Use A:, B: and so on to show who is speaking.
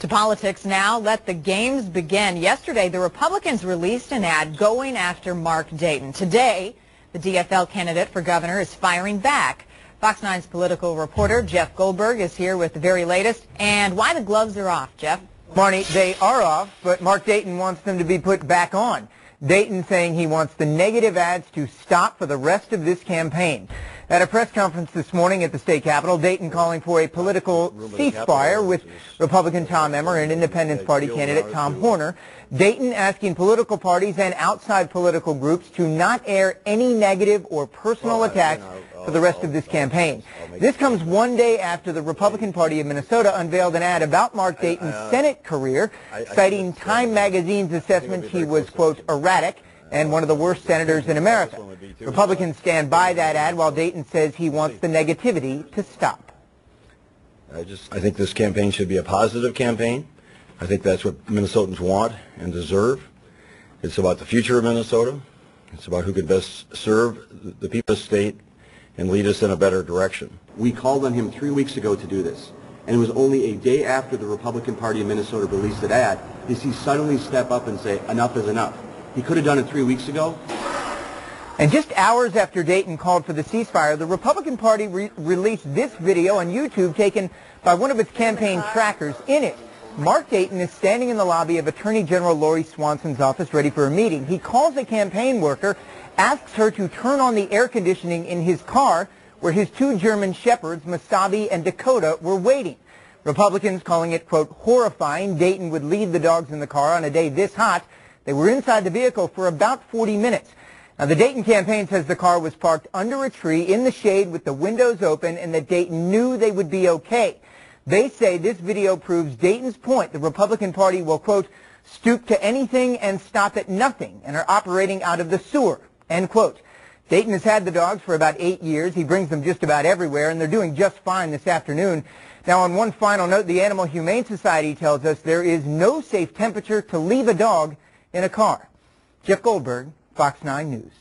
A: To politics now, let the games begin. Yesterday, the Republicans released an ad going after Mark Dayton. Today, the DFL candidate for governor is firing back. Fox 9's political reporter Jeff Goldberg is here with the very latest and why the gloves are off. Jeff?
B: Marnie, they are off, but Mark Dayton wants them to be put back on. Dayton saying he wants the negative ads to stop for the rest of this campaign. At a press conference this morning at the state capitol, Dayton calling for a political ceasefire with Republican Tom Emmer and Independence Party candidate Tom Horner. Dayton asking political parties and outside political groups to not air any negative or personal attacks for the rest of this campaign. This comes one day after the Republican Party of Minnesota unveiled an ad about Mark Dayton's Senate career, citing Time magazine's assessment he was, quote, erratic and one of the worst senators in America. Republicans stand by that ad while Dayton says he wants the negativity to stop.
C: I think this campaign should be a positive campaign. I think that's what Minnesotans want and deserve. It's about the future of Minnesota. It's about who can best serve the people of the state and lead us in a better direction.
D: We called on him 3 weeks ago to do this, and it was only a day after the Republican Party of Minnesota released that ad did he suddenly step up and say, enough is enough. He could have done it 3 weeks ago.
B: And just hours after Dayton called for the ceasefire, the Republican Party released this video on YouTube taken by one of its campaign trackers. In it, Mark Dayton is standing in the lobby of Attorney General Lori Swanson's office ready for a meeting. He calls a campaign worker, asks her to turn on the air conditioning in his car where his two German shepherds, Mesabi and Dakota, were waiting. Republicans calling it, quote, horrifying Dayton would leave the dogs in the car on a day this hot. They were inside the vehicle for about 40 minutes. Now, the Dayton campaign says the car was parked under a tree in the shade with the windows open and that Dayton knew they would be okay. They say this video proves Dayton's point. The Republican Party will, quote, stoop to anything and stop at nothing and are operating out of the sewer, end quote. Dayton has had the dogs for about 8 years. He brings them just about everywhere, and they're doing just fine this afternoon. Now, on one final note, the Animal Humane Society tells us there is no safe temperature to leave a dog in a car. Jeff Goldberg, Fox 9 News.